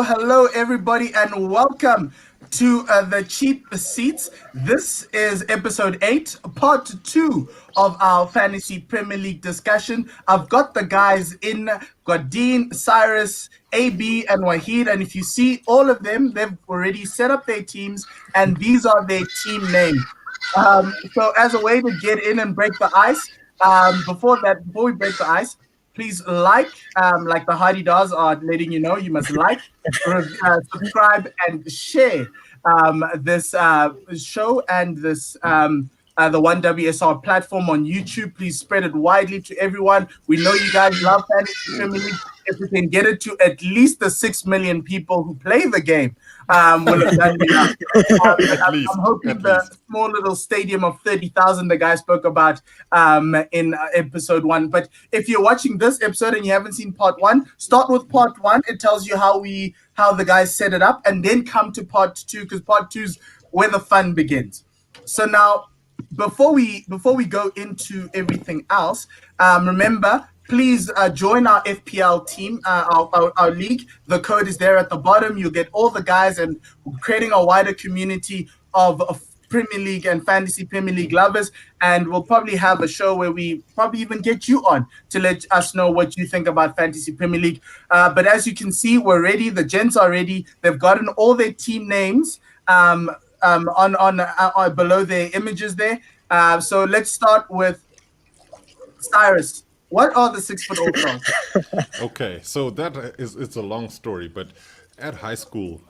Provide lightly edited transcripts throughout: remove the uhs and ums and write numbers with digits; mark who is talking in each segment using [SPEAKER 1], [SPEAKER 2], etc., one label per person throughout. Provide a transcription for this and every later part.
[SPEAKER 1] Hello, everybody, and welcome to the Cheap Seats. This is episode 8, part 2 of our Fantasy Premier League discussion. I've got the guys in, got Dean, Cyrus, AB, and Wahid, and if you see all of them, they've already set up their teams, and these are their team names. So as a way to get in and break the ice, before we break the ice, please like the Hardy does are letting you know, you must like, subscribe, and share this show and this the 1WSR platform on YouTube. Please spread it widely to everyone. We know you guys love Fantasy Premier League. If we can get it to at least the 6 million people who play the game, will have done enough. I'm hoping the small little stadium of 30,000 the guy spoke about in episode 1. But if you're watching this episode and you haven't seen part 1, start with part 1. It tells you how the guys set it up, and then come to part 2, because part 2 is where the fun begins. So now, before we go into everything else, remember, please join our FPL team, our league. The code is there at the bottom. You'll get all the guys, and we're creating a wider community of Premier League and Fantasy Premier League lovers. And we'll probably have a show where we probably even get you on to let us know what you think about Fantasy Premier League. But as you can see, we're ready. The gents are ready. They've gotten all their team names on below their images there. So let's start with Cyrus. What are the 6 foot All-Stars?
[SPEAKER 2] Okay, so it's a long story, but at high school,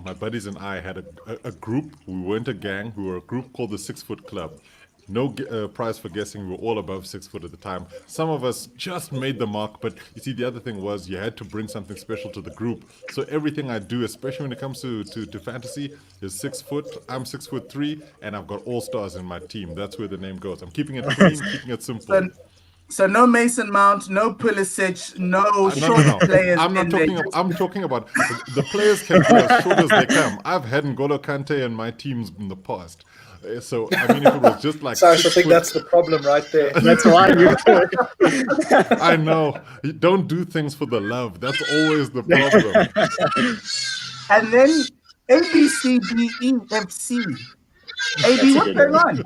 [SPEAKER 2] my buddies and I had a group. We weren't a gang. We were a group called the 6 Foot Club. No prize for guessing. We were all above 6 foot at the time. Some of us just made the mark, but you see, the other thing was you had to bring something special to the group. So everything I do, especially when it comes to fantasy, is 6 foot. I'm 6'3", and I've got all-stars in my team. That's where the name goes. I'm keeping it clean, keeping it simple.
[SPEAKER 1] So no Mason Mount, no Pulisic, no short players.
[SPEAKER 2] I'm talking about the players can be as short as they come. I've had N'Golo Kante in my teams in the past. So, I mean, if it was just like...
[SPEAKER 3] Sorry, I think that's the problem right there.
[SPEAKER 4] That's why you...
[SPEAKER 2] I know. You don't do things for the love. That's always the problem.
[SPEAKER 1] And then A, B, C, D, E, F, C. AB, what's going on?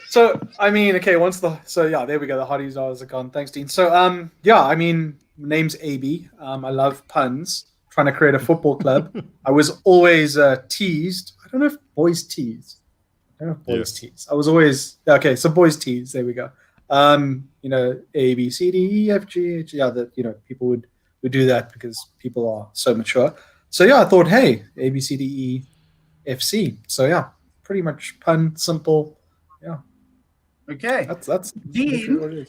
[SPEAKER 3] So, I mean, okay, there we go. The Hotties are gone. Thanks, Dean. So, I mean, name's AB. I love puns. Trying to create a football club. I was always teased. I don't know if boys tease. Tease. I was always so boys tease. There we go. A, B, C, D, E, F, G, H. Yeah, people would do that because people are so mature. So yeah, I thought, hey, A, B, C, D, E, F, C. So yeah, pretty much pun, simple. Yeah.
[SPEAKER 1] Okay.
[SPEAKER 3] That's
[SPEAKER 1] Dean.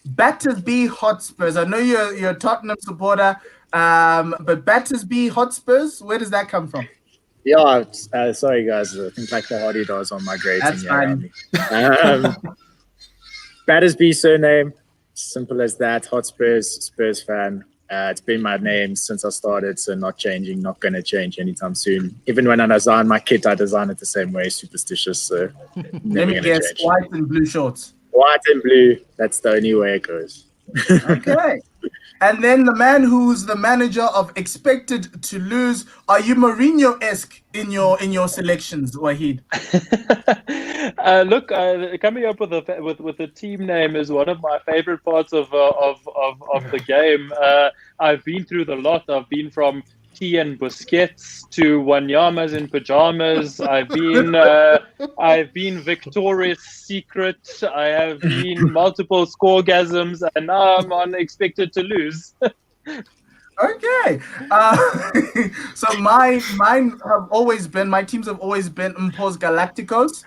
[SPEAKER 1] Battersby Hotspurs. I know you're a Tottenham supporter, but Battersby Hotspurs, where does that come from?
[SPEAKER 4] Yeah, sorry guys. I think like the Hardy does on migrating.
[SPEAKER 1] That's fine.
[SPEAKER 4] Battersby surname, simple as that. Hotspurs, Spurs fan. It's been my name since I started, so not changing, not going to change anytime soon. Even when I design my kit, I design it the same way, superstitious. So
[SPEAKER 1] let me guess, change. White and blue shorts.
[SPEAKER 4] White and blue, that's the only way it goes.
[SPEAKER 1] Okay. And then the man who's the manager of Expected to Lose. Are you Mourinho-esque in your selections, Wahid?
[SPEAKER 5] Look, coming up with a team name is one of my favorite parts of the game. I've been through the lot. I've been from tea and biscuits to Wanyamas in pajamas. I've been Victoria's Secret. I have been multiple scoregasms, and now I'm on Expected to Lose.
[SPEAKER 1] Okay. So my teams have always been Impos Galacticos.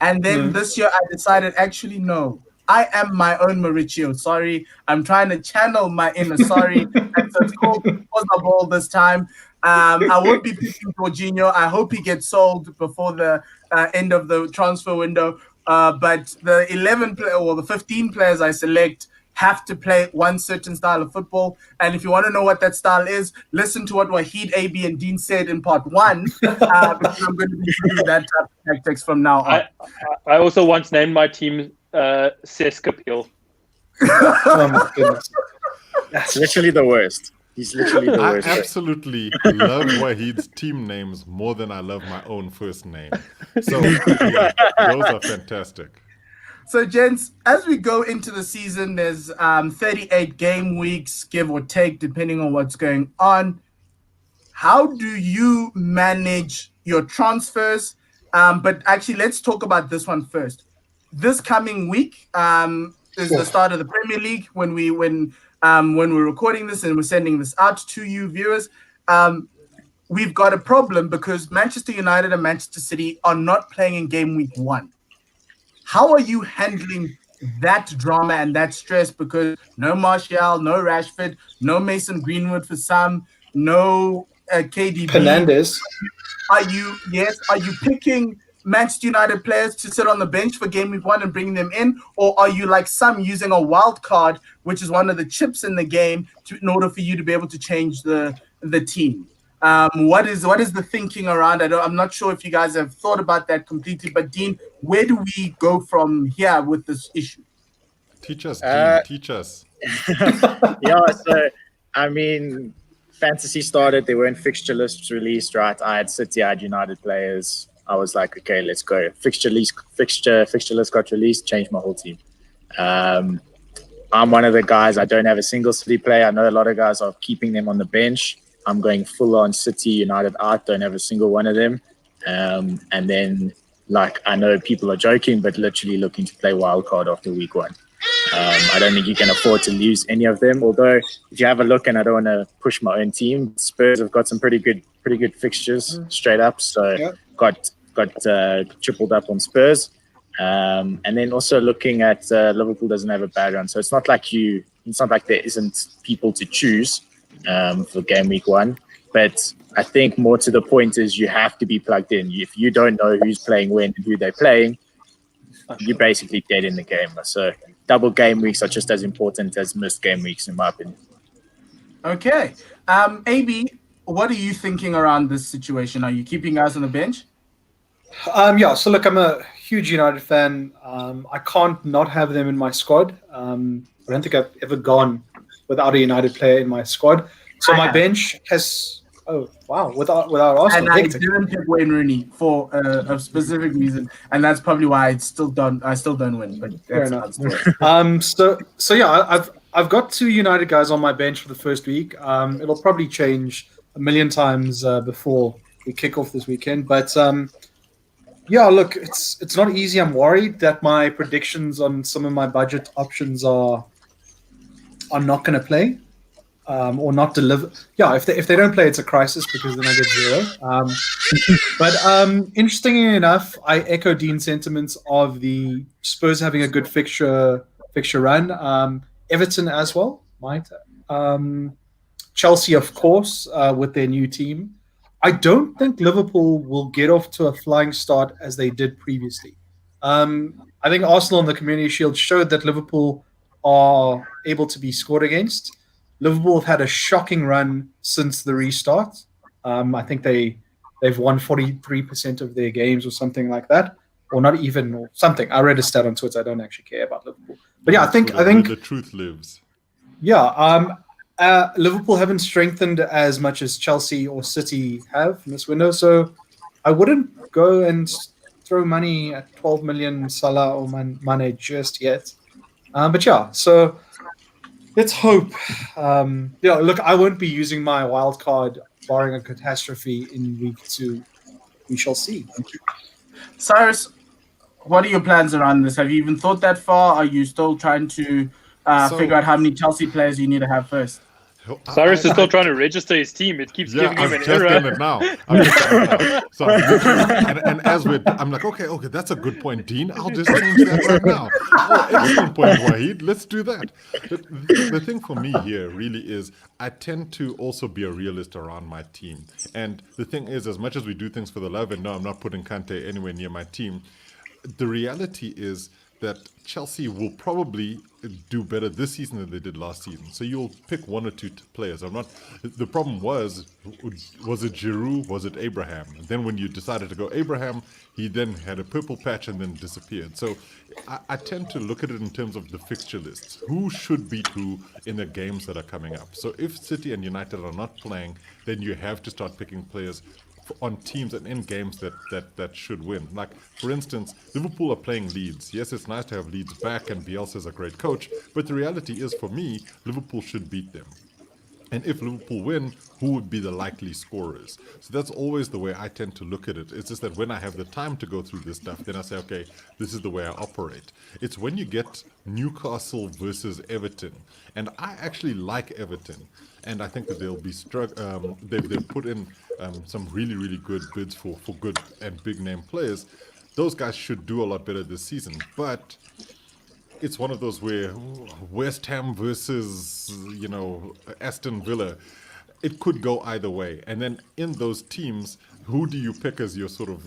[SPEAKER 1] And then this year I decided, actually, no, I am my own Mauricio. Sorry, I'm trying to channel my inner sorry. And so it's called the Ball this time. I won't be picking Jorginho. I hope he gets sold before the end of the transfer window. But the 11 or the 15 players I select have to play one certain style of football. And if you want to know what that style is, listen to what Wahid, AB, and Dean said in part 1, because I'm going to be using that type of tactics from now on.
[SPEAKER 5] I also once named my team Seskapil.
[SPEAKER 3] Oh my goodness.
[SPEAKER 4] It's literally the worst. He's literally the
[SPEAKER 2] I
[SPEAKER 4] worst.
[SPEAKER 2] absolutely love Wahid's team names more than I love my own first name. So yeah, those are fantastic.
[SPEAKER 1] So, gents, as we go into the season, there's 38 game weeks, give or take, depending on what's going on. How do you manage your transfers? But actually, let's talk about this one first. This coming week is the start of the Premier League when we're recording this and we're sending this out to you viewers. We've got a problem because Manchester United and Manchester City are not playing in game week 1. How are you handling that drama and that stress? Because no Martial, no Rashford, no Mason Greenwood for some, no KDB.
[SPEAKER 3] Fernandes.
[SPEAKER 1] Are you picking Manchester United players to sit on the bench for game week 1 and bringing them in? Or are you like some using a wild card, which is one of the chips in the game, in order for you to be able to change the team? What is the thinking around it? I'm not sure if you guys have thought about that completely, but Dean, where do we go from here with this issue?
[SPEAKER 2] Teach us, Dean. Teach us.
[SPEAKER 4] Yeah, so I mean, fantasy started. There weren't fixture lists released, right? I had City, I had United players. I was like, okay, let's go. Fixture list got released. Changed my whole team. I'm one of the guys. I don't have a single City player. I know a lot of guys are keeping them on the bench. I'm going full on City, United out. Don't have a single one of them. And then, like, I know people are joking, but literally looking to play wildcard after week 1. I don't think you can afford to lose any of them. Although, if you have a look, and I don't want to push my own team, Spurs have got some pretty good fixtures straight up. So got tripled up on Spurs. And then also looking at Liverpool doesn't have a bad run, so it's not like there isn't people to choose for game week 1. But I think more to the point is you have to be plugged in. If you don't know who's playing when and who they're playing, you're basically dead in the game. So double game weeks are just as important as missed game weeks, in my opinion.
[SPEAKER 1] Okay. AB, what are you thinking around this situation? Are you keeping guys on the bench?
[SPEAKER 3] Yeah, so look, I'm a huge United fan. I can't not have them in my squad. I don't think I've ever gone without a United player in my squad. So my bench has without Arsenal.
[SPEAKER 1] And I didn't pick Wayne Rooney for a specific reason, and that's probably why I still don't win. But that's another story.
[SPEAKER 3] So yeah, I've got 2 United guys on my bench for the first week. It'll probably change a million times before we kick off this weekend, but yeah, look, it's not easy. I'm worried that my predictions on some of my budget options are not going to play or not deliver. Yeah, if they don't play, it's a crisis because then I get 0. But interestingly enough, I echo Dean's sentiments of the Spurs having a good fixture run. Everton as well might. Chelsea, of course, with their new team. I don't think Liverpool will get off to a flying start as they did previously. I think Arsenal and the Community Shield showed that Liverpool are able to be scored against. Liverpool have had a shocking run since the restart. I think they've won 43% of their games or something like that, or not even, or something. I read a stat on Twitter. I don't actually care about Liverpool, but yeah, I think
[SPEAKER 2] the truth lives.
[SPEAKER 3] Yeah. Liverpool haven't strengthened as much as Chelsea or City have in this window, so I wouldn't go and throw money at 12 million Salah or Mane just yet. But yeah, so let's hope. Look, I won't be using my wild card barring a catastrophe in week 2. We shall see.
[SPEAKER 1] Cyrus, what are your plans around this? Have you even thought that far? Are you still trying to figure out how many Chelsea players you need to have first?
[SPEAKER 5] Cyrus is still trying to register his team. It keeps giving him an error.
[SPEAKER 2] I'm just getting it now. So, and as I'm like, okay, that's a good point, Dean. I'll just change that right now. Oh, excellent point, Wahid. Let's do that. The thing for me here really is I tend to also be a realist around my team. And the thing is, as much as we do things for the love, and no, I'm not putting Kante anywhere near my team, the reality is that Chelsea will probably do better this season than they did last season. So you'll pick one or two players. I'm not. The problem was it Giroud? Was it Abraham? And then when you decided to go Abraham, he then had a purple patch and then disappeared. So I tend to look at it in terms of the fixture lists. Who should beat who in the games that are coming up? So if City and United are not playing, then you have to start picking players on teams and in games that should win. Like, for instance, Liverpool are playing Leeds. Yes, it's nice to have Leeds back and Bielsa's a great coach, but the reality is, for me, Liverpool should beat them. And if Liverpool win, who would be the likely scorers? So that's always the way I tend to look at it. It's just that when I have the time to go through this stuff, then I say, okay, this is the way I operate. It's when you get Newcastle versus Everton. And I actually like Everton. And I think that they'll be they've put in some really, really good bids for good and big name players. Those guys should do a lot better this season. But it's one of those where West Ham versus, Aston Villa, it could go either way. And then in those teams, who do you pick as your sort of,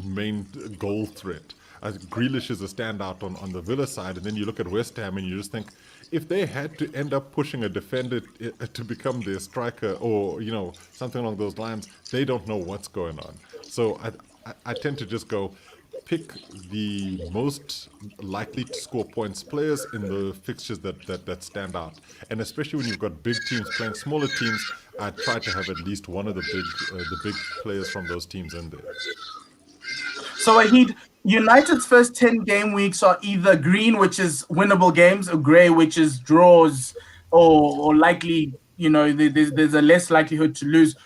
[SPEAKER 2] main goal threat? Grealish is a standout on the Villa side, and then you look at West Ham and you just think, if they had to end up pushing a defender to become their striker or, something along those lines, they don't know what's going on. So I tend to just go, pick the most likely to score points players in the fixtures that stand out. And especially when you've got big teams playing smaller teams, I try to have at least one of the big players from those teams in there.
[SPEAKER 1] So Wahid, United's first 10 game weeks are either green, which is winnable games, or grey, which is draws, or likely, there's a less likelihood to lose.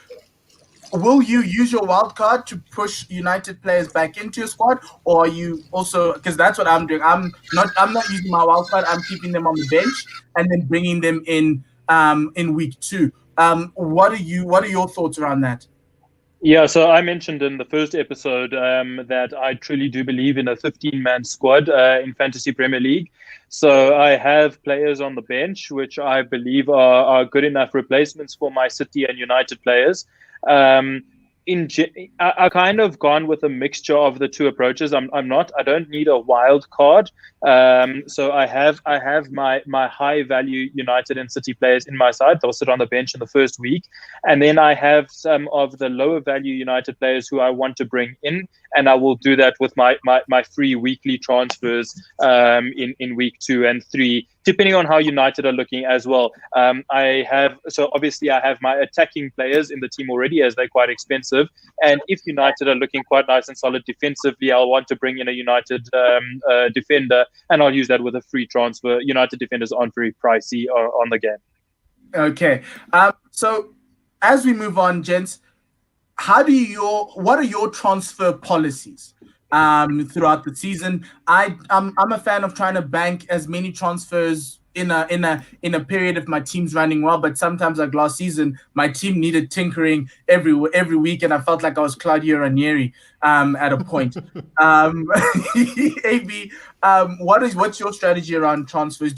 [SPEAKER 1] Will you use your wild card to push United players back into your squad, or are you also, because that's what I'm doing. I'm not using my wild card. I'm keeping them on the bench and then bringing them in week 2. What are your thoughts around that?
[SPEAKER 5] Yeah, so I mentioned in the first episode that I truly do believe in a 15-man squad in Fantasy Premier League. So I have players on the bench, which I believe are good enough replacements for my City and United players. I kind of gone with a mixture of the two approaches. I don't need a wild card. So I have my high value United and City players in my side. They'll sit on the bench in the first week. And then I have some of the lower value United players who I want to bring in. And I will do that with my free weekly transfers in week 2 and 3, depending on how United are looking as well. Obviously I have my attacking players in the team already, as they're quite expensive. And if United are looking quite nice and solid defensively, I'll want to bring in a United defender, and I'll use that with a free transfer. United defenders aren't very pricey on the game.
[SPEAKER 1] Okay. So as we move on, gents, what are your transfer policies throughout the season? I'm a fan of trying to bank as many transfers in a period if my team's running well, but sometimes, like last season, my team needed tinkering every week, and I felt like I was Claudio Ranieri at a point. AB, what's your strategy around transfers?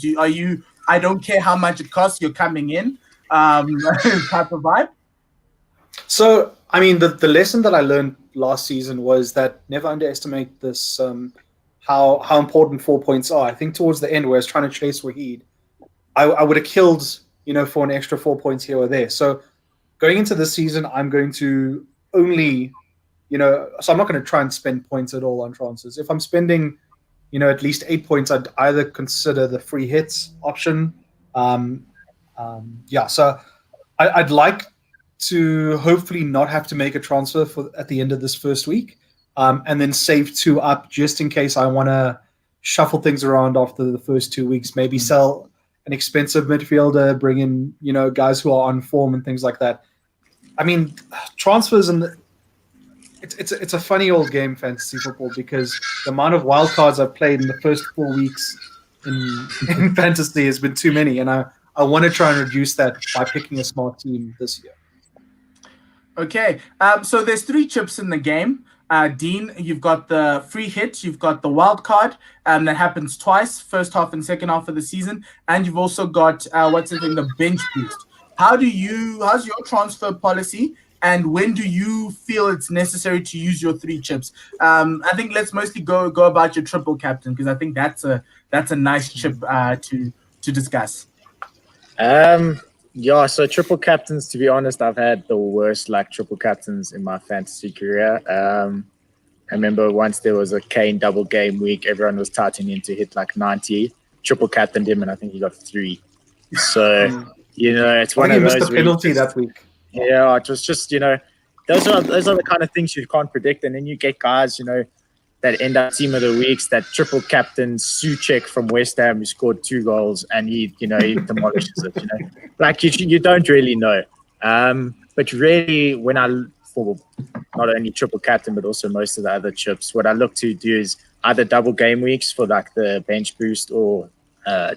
[SPEAKER 1] I don't care how much it costs, you're coming in type of vibe?
[SPEAKER 3] So, I mean, the lesson that I learned last season was that never underestimate this, how important 4 points are. I think towards the end, where I was trying to chase Wahid, I would have killed, for an extra 4 points here or there. So going into this season, I'm going to only, so I'm not going to try and spend points at all on transfers. If I'm spending, at least 8 points, I'd either consider the free hits option. So I'd like to hopefully not have to make a transfer at the end of this first week, and then save 2 up just in case I want to shuffle things around after the first 2 weeks. Maybe sell an expensive midfielder, bring in guys who are on form and things like that. I mean, transfers it's a funny old game, fantasy football, because the amount of wild cards I've played in the first 4 weeks in fantasy has been too many, and I want to try and reduce that by picking a smart team this year.
[SPEAKER 1] Okay, so there's 3 chips in the game. Dean, you've got the free hit, you've got the wild card that happens twice, first half and second half of the season, and you've also got the bench boost. How's your transfer policy, and when do you feel it's necessary to use your 3 chips? I think let's mostly go about your triple captain, because I think that's a nice chip to discuss.
[SPEAKER 4] Yeah, so triple captains, to be honest, I've had the worst triple captains in my fantasy career. I remember once there was a Kane double game week, everyone was touting in to hit 90. Triple captained him, and I think he got 3. So, it's
[SPEAKER 3] I
[SPEAKER 4] one
[SPEAKER 3] think he
[SPEAKER 4] of
[SPEAKER 3] missed
[SPEAKER 4] those
[SPEAKER 3] the penalty
[SPEAKER 4] weeks.
[SPEAKER 3] that week.
[SPEAKER 4] Yeah, it was just, those are the kind of things you can't predict. And then you get guys, that end up team of the weeks, that triple captain Suchek from West Ham who scored 2 goals and he demolishes it, you don't really know. But really for not only triple captain but also most of the other chips, what I look to do is either double game weeks for the bench boost or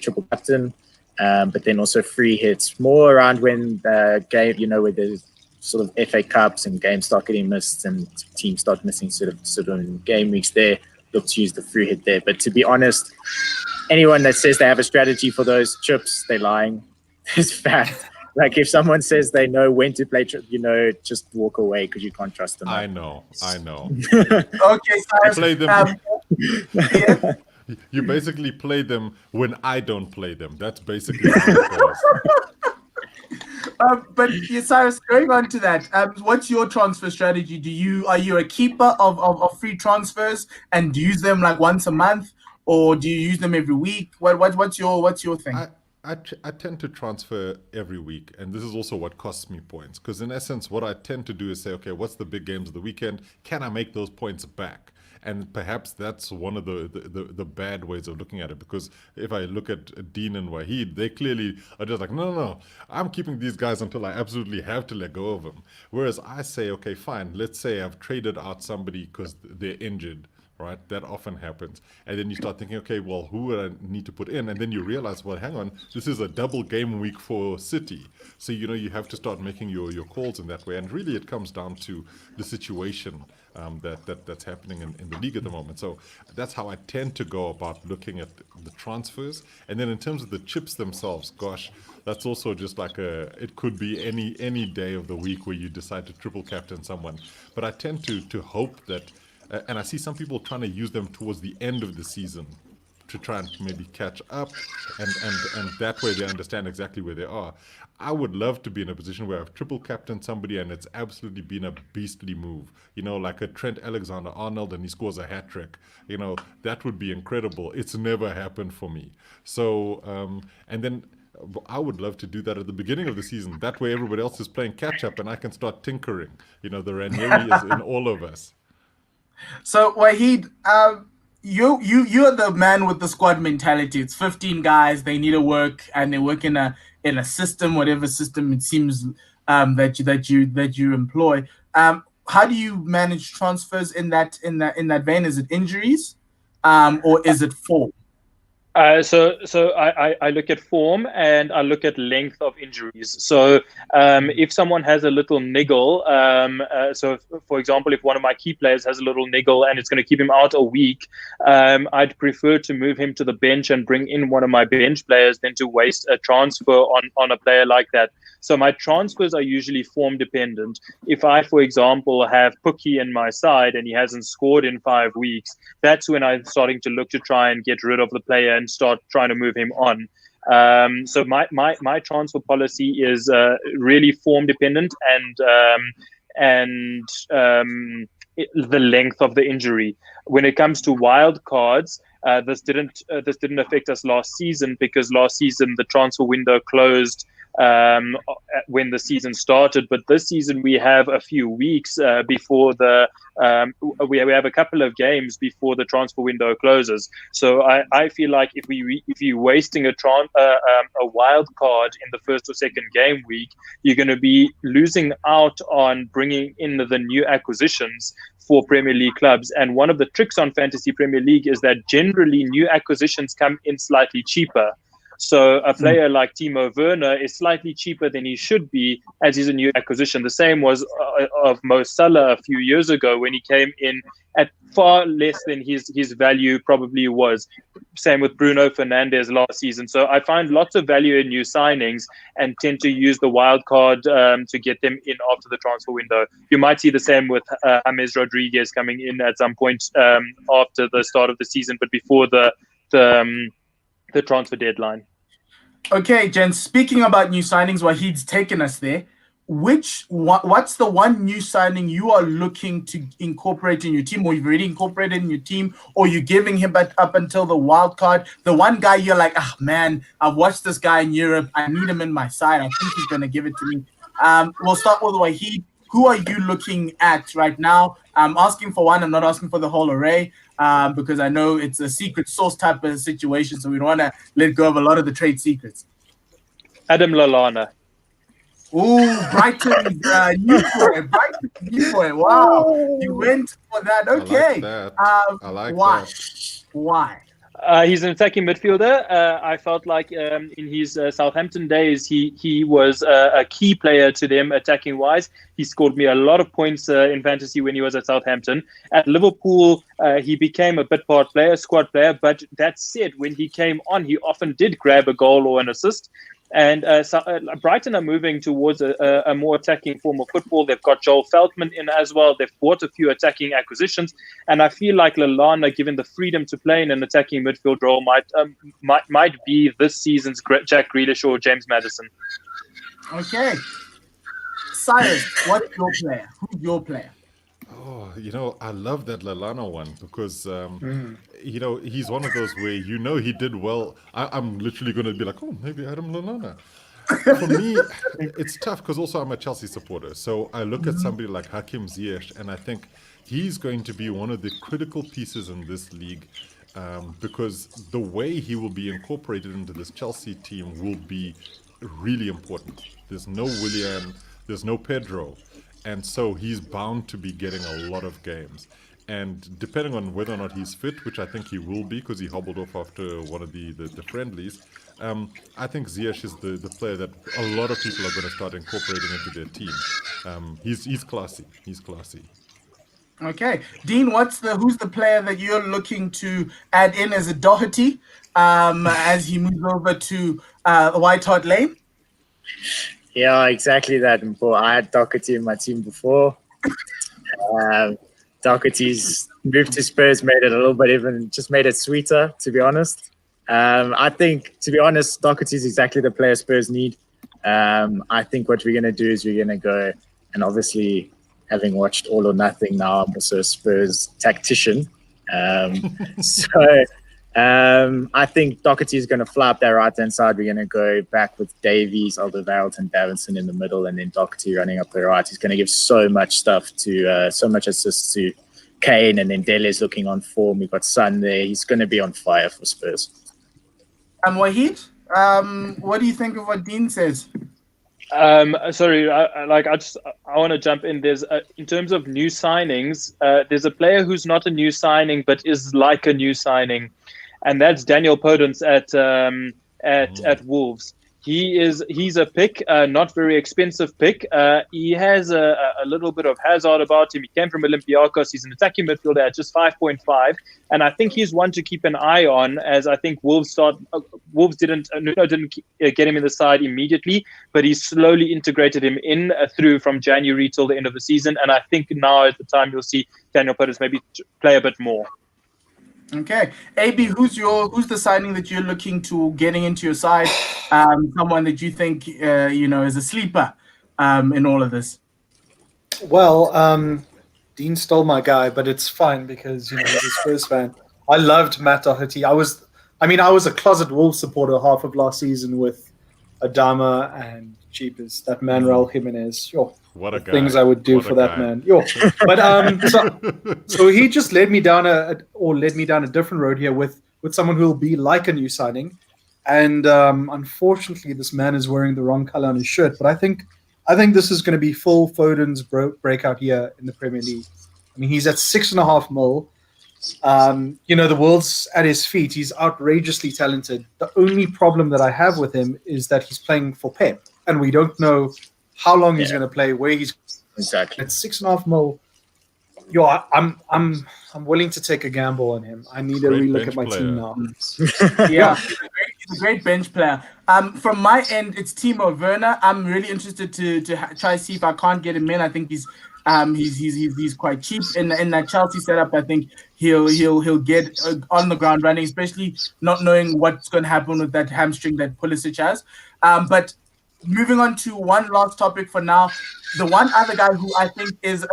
[SPEAKER 4] triple captain, but then also free hits more around when the game, where there's sort of FA Cups and games start getting missed and teams start missing sort of game weeks there, look to use the free hit there. But to be honest, anyone that says they have a strategy for those chips, they're lying. It's fact. If someone says they know when to play, just walk away because you can't trust them.
[SPEAKER 2] I know.
[SPEAKER 1] Okay,
[SPEAKER 2] You play them.
[SPEAKER 1] yeah.
[SPEAKER 2] You basically play them when I don't play them. That's basically how it goes.
[SPEAKER 1] But Cyrus, going on to that, what's your transfer strategy? Are you a keeper of free transfers and do you use them once a month, or do you use them every week? What's your thing?
[SPEAKER 2] I tend to transfer every week, and this is also what costs me points. Because in essence, what I tend to do is say, okay, what's the big games of the weekend? Can I make those points back? And perhaps that's one of the bad ways of looking at it. Because if I look at Dean and Wahid, they clearly are just no, I'm keeping these guys until I absolutely have to let go of them. Whereas I say, okay, fine, let's say I've traded out somebody because they're injured. Right, that often happens, and then you start thinking, okay, well, who would I need to put in? And then you realize, well, hang on, this is a double game week for City, so you have to start making your calls in that way. And really, it comes down to the situation that's happening in the league at the moment. So that's how I tend to go about looking at the transfers. And then in terms of the chips themselves, gosh, that's also just it could be any day of the week where you decide to triple captain someone. But I tend to hope that. And I see some people trying to use them towards the end of the season to try and maybe catch up, and that way they understand exactly where they are. I would love to be in a position where I've triple captained somebody and it's absolutely been a beastly move. Like a Trent Alexander-Arnold and he scores a hat trick. That would be incredible. It's never happened for me. So, and then I would love to do that at the beginning of the season. That way everybody else is playing catch up and I can start tinkering. The Ranieri is in all of us.
[SPEAKER 1] So Wahid, you're the man with the squad mentality. It's 15 guys. They need to work, and they work in a system, whatever system it seems that you employ. How do you manage transfers in that vein? Is it injuries, or is it form?
[SPEAKER 5] So I look at form and I look at length of injuries. So if someone has a little niggle, so for example, if one of my key players has a little niggle and it's going to keep him out a week, I'd prefer to move him to the bench and bring in one of my bench players than to waste a transfer on a player like that. So my transfers are usually form dependent. If I, for example, have Pookie in my side and he hasn't scored in 5 weeks, that's when I'm starting to look to try and get rid of the player and start trying to move him on. So my transfer policy is really form dependent and the length of the injury. When it comes to wild cards, this didn't affect us last season because last season the transfer window closed when the season started, but this season we have a few weeks before we have a couple of games before the transfer window closes. So I feel like if you're wasting a wild card in the first or second game week, you're going to be losing out on bringing in the new acquisitions for Premier League clubs. And one of the tricks on Fantasy Premier League is that generally new acquisitions come in slightly cheaper. So a player like Timo Werner is slightly cheaper than he should be, as he's a new acquisition. The same was of Mo Salah a few years ago when he came in at far less than his value probably was. Same with Bruno Fernandes last season. So I find lots of value in new signings and tend to use the wild card to get them in after the transfer window. You might see the same with James Rodriguez coming in at some point after the start of the season, but before the transfer deadline.
[SPEAKER 1] Okay, Jen, speaking about new signings, Wahid's taken us there. What's the one new signing you are looking to incorporate in your team, or you've already incorporated in your team, or you're giving him up until the wild card? The one guy you're like, man, I've watched this guy in Europe. I need him in my side. I think he's going to give it to me. We'll start with Wahid. Who are you looking at right now? I'm asking for one. I'm not asking for the whole array because I know it's a secret sauce type of situation, so we don't want to let go of a lot of the trade secrets.
[SPEAKER 5] Adam Lallana.
[SPEAKER 1] Ooh, Brighton's new boy. Brighton's new boy. Wow, you went for that. Okay.
[SPEAKER 2] I like that.
[SPEAKER 1] Why?
[SPEAKER 5] He's an attacking midfielder. I felt like in his Southampton days, he was a key player to them attacking wise. He scored me a lot of points in fantasy when he was at Southampton. At Liverpool, he became a bit part player, squad player. But that said, when he came on, he often did grab a goal or an assist. And Brighton are moving towards a more attacking form of football. They've got Joel Feldman in as well. They've bought a few attacking acquisitions. And I feel like Lallana, given the freedom to play in an attacking midfield role, might be this season's Jack Grealish or James Maddison.
[SPEAKER 1] Okay. Cyrus, what's your player? Who's your player?
[SPEAKER 2] Oh, I love that Lallana one because, he's one of those where he did well. I'm literally going to be like, maybe Adam Lallana. For me, it's tough because also I'm a Chelsea supporter. So I look at somebody like Hakim Ziyech and I think he's going to be one of the critical pieces in this league because the way he will be incorporated into this Chelsea team will be really important. There's no Willian, there's no Pedro. And so he's bound to be getting a lot of games. And depending on whether or not he's fit, which I think he will be because he hobbled off after one of the friendlies, I think Ziyech is the player that a lot of people are going to start incorporating into their team. He's classy. He's classy.
[SPEAKER 1] Okay. Dean, who's the player that you're looking to add in as a Doherty as he moves over to White Hart Lane?
[SPEAKER 4] Yeah, exactly that. I had Doherty in my team before. Doherty's move to Spurs made it a little bit just made it sweeter, to be honest. I think, to be honest, Doherty is exactly the player Spurs need. I think what we're going to do is we're going to go, and obviously, having watched All or Nothing now, I'm also a Spurs tactician. I think Doherty is going to fly up that right-hand side. We're going to go back with Davies, Alderweireld, and Davinson in the middle, and then Doherty running up the right. He's going to give so much stuff so much assists to Kane, and then Dele's looking on form. We've got Son there. He's going to be on fire for Spurs.
[SPEAKER 1] Wahid, what do you think of what Dean says?
[SPEAKER 5] Sorry, I want to jump in. There's in terms of new signings, there's a player who's not a new signing but is like a new signing, and that's Daniel Podence at Wolves. He's a pick, not very expensive pick. He has a little bit of Hazard about him. He came from Olympiacos. He's an attacking midfielder at just 5.5, and I think he's one to keep an eye on. As I think Wolves didn't get him in the side immediately, but he slowly integrated him in through from January till the end of the season. And I think now at the time you'll see Daniel Podence maybe play a bit more.
[SPEAKER 1] Okay, AB, who's the signing that you're looking to getting into your side? Someone that you think is a sleeper in all of this.
[SPEAKER 3] Well, Dean stole my guy, but it's fine because he's a Spurs fan. I loved Matt Doherty. I was a closet Wolves supporter half of last season with Adama and Cheapers, that Manuel Jimenez.
[SPEAKER 2] What a guy.
[SPEAKER 3] Things I would do for that man. But so he just led me down a different road here with someone who will be like a new signing. And unfortunately, this man is wearing the wrong color on his shirt. But I think this is going to be full Foden's breakout here in the Premier League. I mean, he's at 6.5 mil. The world's at his feet. He's outrageously talented. The only problem that I have with him is that he's playing for Pep, and we don't know how long he's going to play, where he's
[SPEAKER 4] Exactly.
[SPEAKER 3] at 6.5 mil. I'm willing to take a gamble on him. I need to
[SPEAKER 2] Great
[SPEAKER 3] relook
[SPEAKER 2] bench
[SPEAKER 3] at my
[SPEAKER 2] player.
[SPEAKER 3] team now.
[SPEAKER 1] Yeah, he's a great bench player. From my end, it's Timo Werner. I'm really interested to try see if I can't get him in. I think he's quite cheap in that Chelsea setup. I think he'll get on the ground running, especially not knowing what's going to happen with that hamstring that Pulisic has. But moving on to one last topic for now, the one other guy who I think is a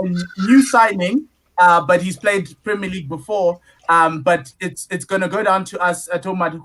[SPEAKER 1] new signing, but he's played Premier League before. But it's going to go down to us talking about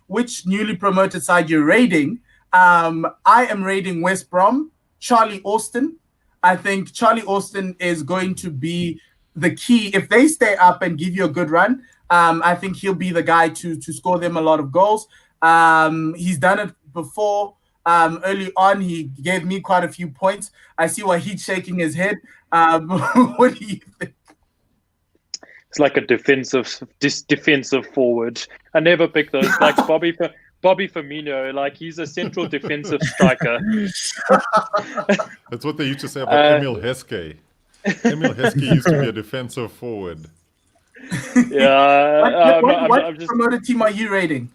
[SPEAKER 1] which newly promoted side you're raiding. I am raiding West Brom, Charlie Austin. I think Charlie Austin is going to be the key. If they stay up and give you a good run, I think he'll be the guy to score them a lot of goals. He's done it before. Early on, he gave me quite a few points. I see why he's shaking his head. What do you think?
[SPEAKER 5] It's like a defensive forward. I never pick those. Like Bobby Firmino, like he's a central defensive striker.
[SPEAKER 2] That's what they used to say about Emil Heskey. Emil Heskey used to be a defensive forward.
[SPEAKER 5] Yeah.
[SPEAKER 1] What promoted team are you rating?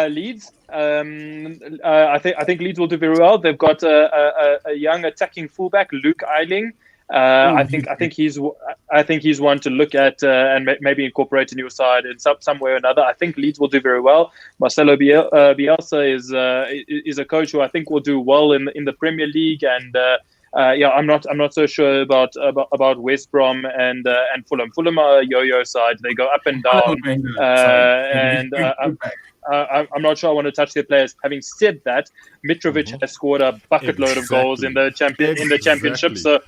[SPEAKER 5] Leeds. I think Leeds will do very well. They've got a young attacking fullback, Luke Eiling. I think he's one to look at and maybe incorporate in your side in some way or another. I think Leeds will do very well. Marcelo Bielsa is a coach who I think will do well in the Premier League, and I'm not so sure about West Brom and Fulham. Fulham are a yo-yo side; they go up and down, I'm not sure I want to touch their players. Having said that, Mitrovic has scored a bucket load of goals in the championship, so.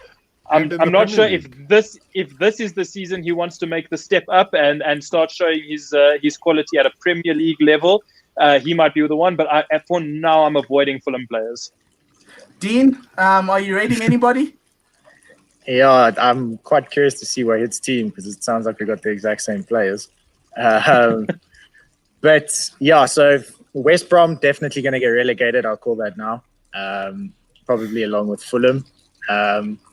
[SPEAKER 5] I'm not sure if this is the season he wants to make the step up and start showing his quality at a Premier League level. He might be the one, but for now I'm avoiding Fulham players.
[SPEAKER 1] Dean, are you rating anybody?
[SPEAKER 4] Yeah, I'm quite curious to see where his team, because it sounds like we got the exact same players. But yeah, so West Brom definitely going to get relegated. I'll call that now, probably along with Fulham.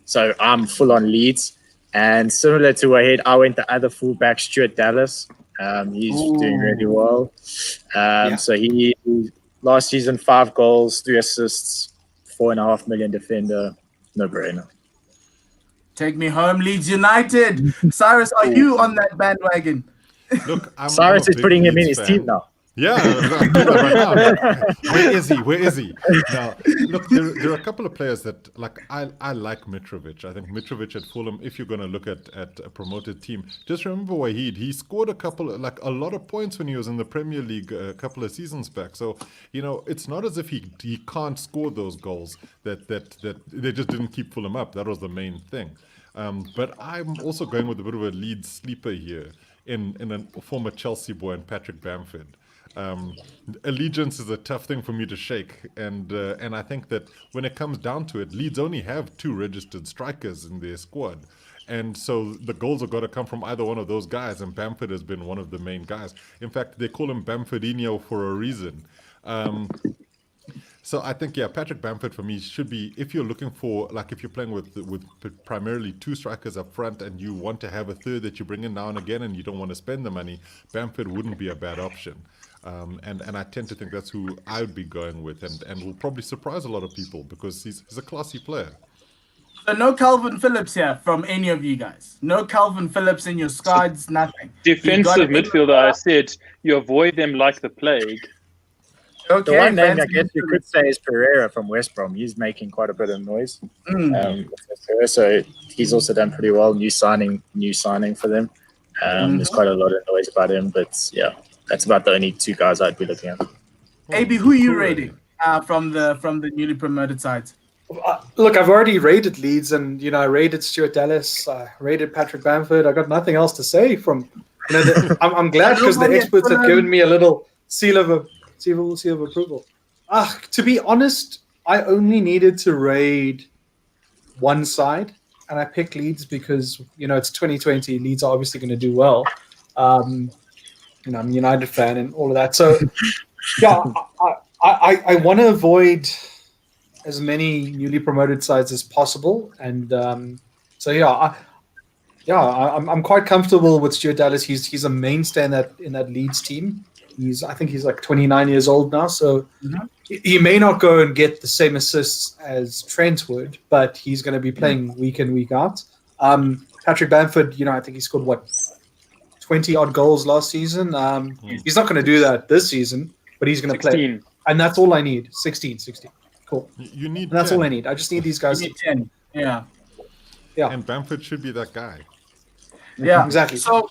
[SPEAKER 4] So I'm full on Leeds, and similar to Wahid, I went the other fullback, Stuart Dallas. He's doing really well. So he last season 5 goals, 3 assists, 4.5 million defender, no brainer.
[SPEAKER 1] Take me home, Leeds United. Cyrus, are you on that bandwagon?
[SPEAKER 2] Look,
[SPEAKER 4] Cyrus is putting him in his team now.
[SPEAKER 2] Yeah, I'm doing that right now. Where is he? Now, look, there are a couple of players that, like, I like Mitrovic. I think Mitrovic at Fulham, if you're going to look at a promoted team, just remember Wahid, he scored a lot of points when he was in the Premier League a couple of seasons back. So, it's not as if he can't score those goals, that they just didn't keep Fulham up. That was the main thing. But I'm also going with a bit of a Leeds sleeper here in a former Chelsea boy and Patrick Bamford. Allegiance is a tough thing for me to shake, and I think that when it comes down to it, Leeds only have 2 registered strikers in their squad, and so the goals have got to come from either one of those guys, and Bamford has been one of the main guys. In fact, they call him Bamfordinho for a reason. So I think, Patrick Bamford for me should be, if you're looking for, like, if you're playing with primarily 2 strikers up front and you want to have a third that you bring in now and again and you don't want to spend the money, Bamford wouldn't be a bad option. And I tend to think that's who I would be going with, and will probably surprise a lot of people because he's a classy player.
[SPEAKER 1] So no Calvin Phillips here from any of you guys. No Calvin Phillips in your squads, nothing.
[SPEAKER 5] Defensive midfielder, I said you avoid them like the plague.
[SPEAKER 1] Okay,
[SPEAKER 4] the one name I guess you could say is Pereira from West Brom. He's making quite a bit of noise. So he's also done pretty well. New signing for them. There's quite a lot of noise about him, but yeah. That's about the only 2 guys I'd be looking at.
[SPEAKER 1] AB, who are you rating from the newly promoted sides?
[SPEAKER 3] Look, I've already rated Leeds, and I rated Stuart Dallas, I rated Patrick Bamford. I got nothing else to say from. I'm glad because the experts have given me a little seal of approval. To be honest, I only needed to raid one side, and I pick Leeds because it's 2020. Leeds are obviously going to do well. I'm a United fan and all of that. So yeah, I want to avoid as many newly promoted sides as possible, and so I'm quite comfortable with Stuart Dallas. He's a mainstay in that Leeds team. I think he's like 29 years old now, so he may not go and get the same assists as Trent would, but he's going to be playing week in, week out. Patrick Bamford, I think he scored 20 odd goals last season. He's not going to do that this season, but he's going to play, and that's all I need. 16. Cool.
[SPEAKER 2] You need.
[SPEAKER 3] And that's
[SPEAKER 2] 10.
[SPEAKER 3] all I need. I just need these guys.
[SPEAKER 1] You need 10. Yeah.
[SPEAKER 2] And Bamford should be that guy.
[SPEAKER 1] Yeah,
[SPEAKER 3] exactly.
[SPEAKER 1] So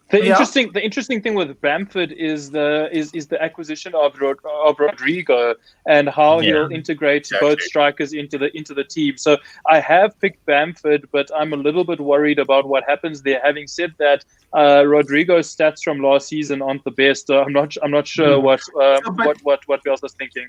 [SPEAKER 5] the interesting thing with Bamford is the acquisition of Rodrigo and how he'll integrate both strikers into the team. So I have picked Bamford, but I'm a little bit worried about what happens there. Having said that, Rodrigo's stats from last season aren't the best. I'm not sure what Bielsa is thinking.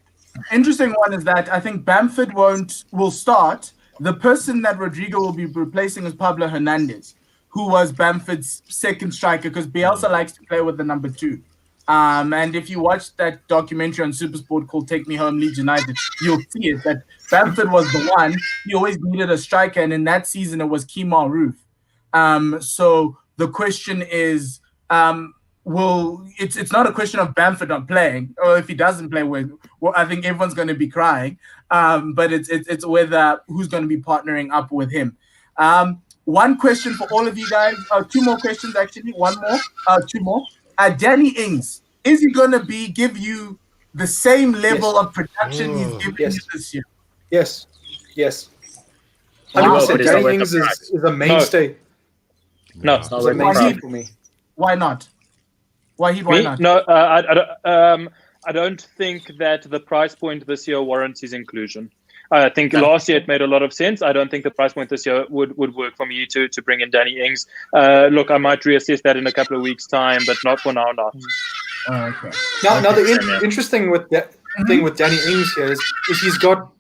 [SPEAKER 1] Interesting one is that I think Bamford will start. The person that Rodrigo will be replacing is Pablo Hernandez, who was Bamford's second striker, because Bielsa likes to play with the number 2. And if you watch that documentary on Supersport called Take Me Home Leeds United, you'll see it that Bamford was the one. He always needed a striker, and in that season it was Kemal Roof. So the question is, it's not a question of Bamford not playing, or if he doesn't play, well, I think everyone's going to be crying. But it's whether who's going to be partnering up with him. One question for all of you guys. 2 more questions, actually. 2 more. Danny Ings, is he going to give you the same level of production he's given you this year?
[SPEAKER 3] Yes.
[SPEAKER 4] 100%.
[SPEAKER 3] Danny Ings is a mainstay.
[SPEAKER 5] No,
[SPEAKER 4] it's not worth
[SPEAKER 3] for me.
[SPEAKER 1] Why not? Why not?
[SPEAKER 5] No, I don't think that the price point this year warrants his inclusion. I think last year it made a lot of sense. I don't think the price point this year would work for me to bring in Danny Ings. Look, I might reassess that in a couple of weeks' time, but not for now. Not.
[SPEAKER 1] Okay.
[SPEAKER 3] Now the interesting with that thing with Danny Ings here is he's got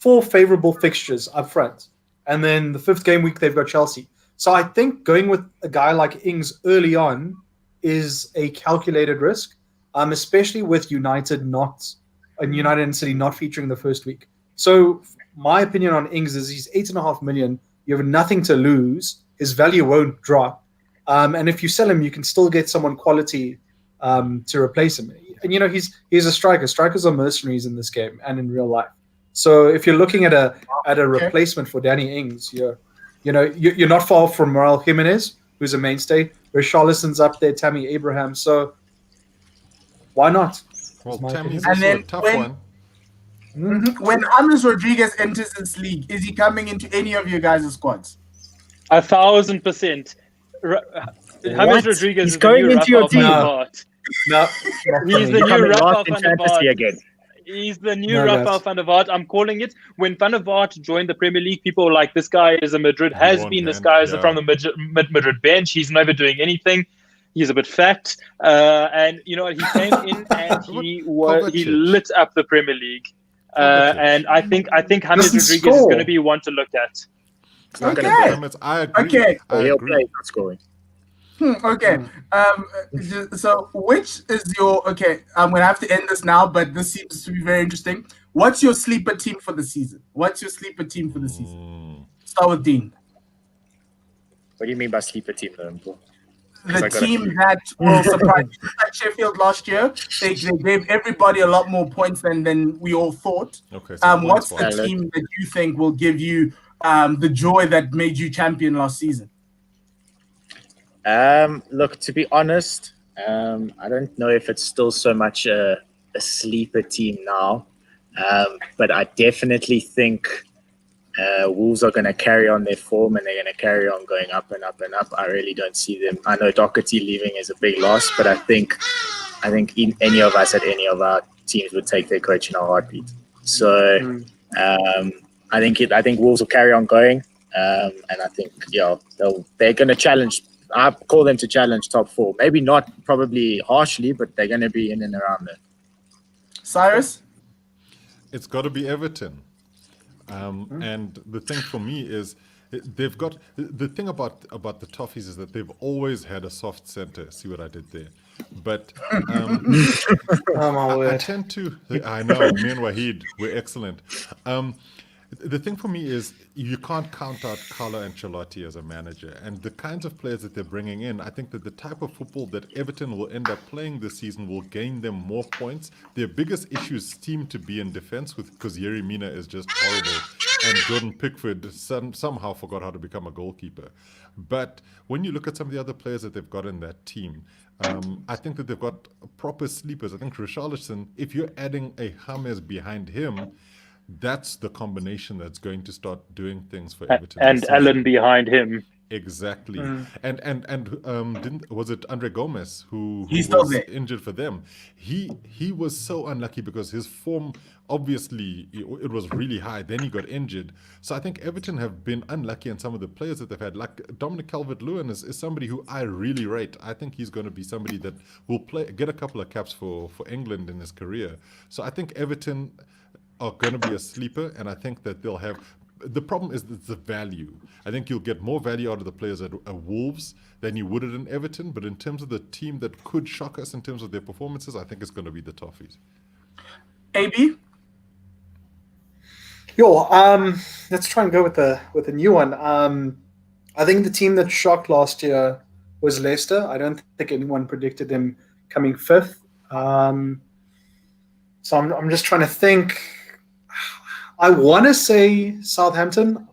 [SPEAKER 3] 4 favorable fixtures up front, and then the 5th game week they've got Chelsea. So I think going with a guy like Ings early on is a calculated risk, especially with United and City not featuring the first week. So my opinion on Ings is he's 8.5 million. You have nothing to lose. His value won't drop. And if you sell him, you can still get someone quality to replace him. And he's a striker. Strikers are mercenaries in this game and in real life. So if you're looking at a replacement for Danny Ings, you're not far from Raul Jimenez, who's a mainstay. Richarlison's up there, Tammy Abraham. So why not?
[SPEAKER 2] Well, Tammy's
[SPEAKER 1] And
[SPEAKER 2] also
[SPEAKER 1] then
[SPEAKER 2] a tough one.
[SPEAKER 1] When James Rodriguez enters this league, is he coming into any of you guys' squads?
[SPEAKER 5] 1,000%. James Rodriguez
[SPEAKER 4] He's
[SPEAKER 5] is
[SPEAKER 4] going into your team.
[SPEAKER 3] No,
[SPEAKER 5] He's the new Rafael van der Vaart.
[SPEAKER 4] again.
[SPEAKER 5] He's the new Rafael van der Vaart. I'm calling it. When Van der Vaart joined the Premier League, people were like, this guy is a Madrid has-been. This guy is from the Madrid bench. He's never doing anything. He's a bit fat. And you know what? He came in and he lit up the Premier League. And I think James Rodriguez is going to be one to look at.
[SPEAKER 2] I agree.
[SPEAKER 1] Okay.
[SPEAKER 4] He'll play, not scoring.
[SPEAKER 1] Okay. So which is your... Okay, I'm going to have to end this now, but this seems to be very interesting. What's your sleeper team for the season? Start with Dean.
[SPEAKER 4] What do you mean by sleeper team, though?
[SPEAKER 1] The team that will surprise you. Like Sheffield last year, they gave everybody a lot more points than we all thought.
[SPEAKER 2] Okay, so
[SPEAKER 1] what's the team that you think will give you the joy that made you champion last season?
[SPEAKER 4] Look, to be honest, I don't know if it's still so much a sleeper team now, but I definitely think Wolves are going to carry on their form and they're going to carry on going up and up and up. I really don't see them. I know Doherty leaving is a big loss, but I think any of us at any of our teams would take their coach in a heartbeat. So I think Wolves will carry on going, and I think they're going to challenge. I call them to challenge top 4. Maybe not probably harshly, but they're going to be in and around there.
[SPEAKER 1] Cyrus?
[SPEAKER 2] It's got to be Everton. And the thing for me is they've got the thing about the Toffees is that they've always had a soft center. See what I did there? But
[SPEAKER 3] Oh my
[SPEAKER 2] I
[SPEAKER 3] word.
[SPEAKER 2] tend to. I know. Me and Wahid, we're excellent. The thing for me is you can't count out Carlo Ancelotti as a manager, and the kinds of players that they're bringing in. I think that the type of football that Everton will end up playing this season will gain them more points. Their biggest issues seem to be in defense, because Yerry Mina is just horrible, and Jordan Pickford somehow forgot how to become a goalkeeper. But when you look at some of the other players that they've got in that team, I think that they've got proper sleepers. I think Richarlison, if you're adding a James behind him, that's the combination that's going to start doing things for Everton.
[SPEAKER 5] And
[SPEAKER 2] this season.
[SPEAKER 5] Allen behind him.
[SPEAKER 2] Exactly. And was it Andre Gomez who
[SPEAKER 1] He's still
[SPEAKER 2] was
[SPEAKER 1] there.
[SPEAKER 2] injured for them? He was so unlucky because his form, obviously, it was really high. Then he got injured. So I think Everton have been unlucky in some of the players that they've had. Like Dominic Calvert-Lewin is somebody who I really rate. I think he's going to be somebody that will get a couple of caps for England in his career. So I think Everton are going to be a sleeper, and I think that they'll have. The problem is the value. I think you'll get more value out of the players at Wolves than you would in Everton, but in terms of the team that could shock us in terms of their performances, I think it's going to be the Toffees.
[SPEAKER 1] AB?
[SPEAKER 3] Let's try and go with a new one. I think the team that shocked last year was Leicester. I don't think anyone predicted them coming fifth. So I'm just trying to think. I want to say Southampton.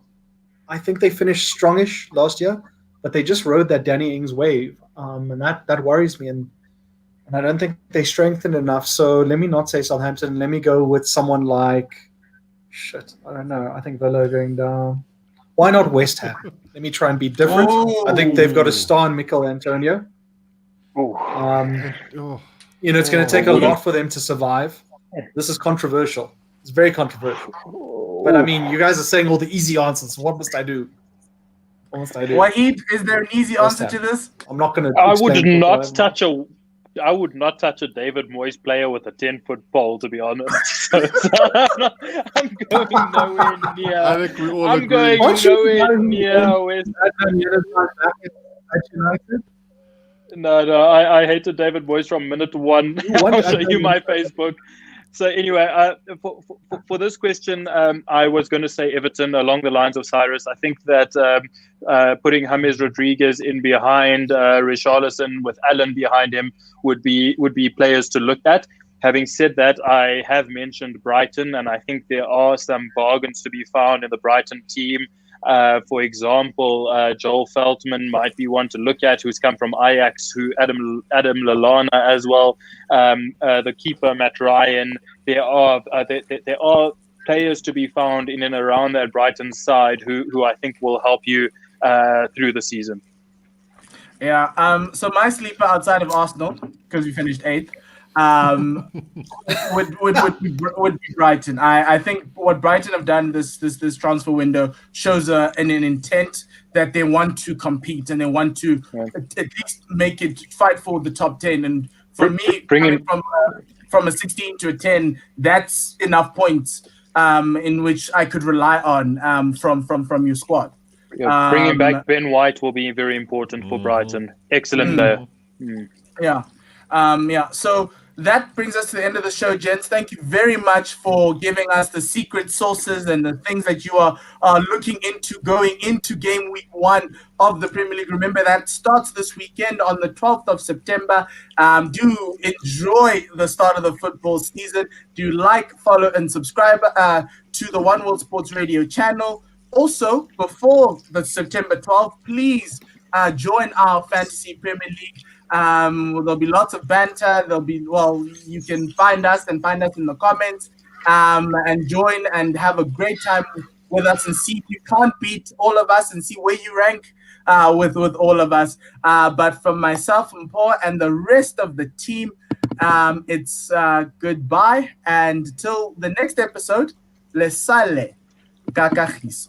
[SPEAKER 3] I think they finished strongish last year, but they just rode that Danny Ings wave, and that worries me. And I don't think they strengthened enough. So let me not say Southampton. Let me go with someone like I don't know. I think Villa are going down. Why not West Ham? Let me try and be different. I think they've got a star in Mikel Antonio. It's going to take a lot for them to survive. This is controversial. It's very controversial. But I mean, you guys are saying all the easy answers. What must I do?
[SPEAKER 1] Wahid, is there an easy answer to this?
[SPEAKER 3] I'm not going to.
[SPEAKER 5] I would not touch a David Moyes player with a 10-foot pole, to be honest. So I'm going nowhere near.
[SPEAKER 2] I think we all
[SPEAKER 5] I'm
[SPEAKER 2] agree.
[SPEAKER 5] going nowhere near West. No, I hated David Moyes from minute one. I'll show you my Facebook. So anyway, for this question, I was going to say Everton along the lines of Cyrus. I think that putting James Rodriguez in behind Richarlison with Allen behind him would be players to look at. Having said that, I have mentioned Brighton, and I think there are some bargains to be found in the Brighton team. For example, Joel Feldman might be one to look at, who's come from Ajax, Adam Lallana as well. The keeper, Matt Ryan. There are players to be found in and around that Brighton side who I think will help you through the season.
[SPEAKER 1] Yeah. So my sleeper outside of Arsenal, because we finished 8th, would be Brighton. I think what Brighton have done this transfer window shows an intent that they want to compete and they want to at least make it fight for the top 10. And for me, from a 16 to a 10, that's enough points in which I could rely on from your squad.
[SPEAKER 5] Bringing back Ben White will be very important for Brighton. Excellent player.
[SPEAKER 1] Yeah. So that brings us to the end of the show, gents. Thank you very much for giving us the secret sources and the things that you are looking into going into game week 1 of the Premier League. Remember, that starts this weekend on the 12th of September. Do enjoy the start of the football season. Do like, follow, and subscribe to the One World Sports Radio channel. Also, before the September 12th, please join our Fantasy Premier League. There'll be lots of banter. You can find us in the comments and join and have a great time with us and see if you can't beat all of us and see where you rank with all of us. But from myself and Paul and the rest of the team, it's goodbye. And till the next episode, le sale cacajizo.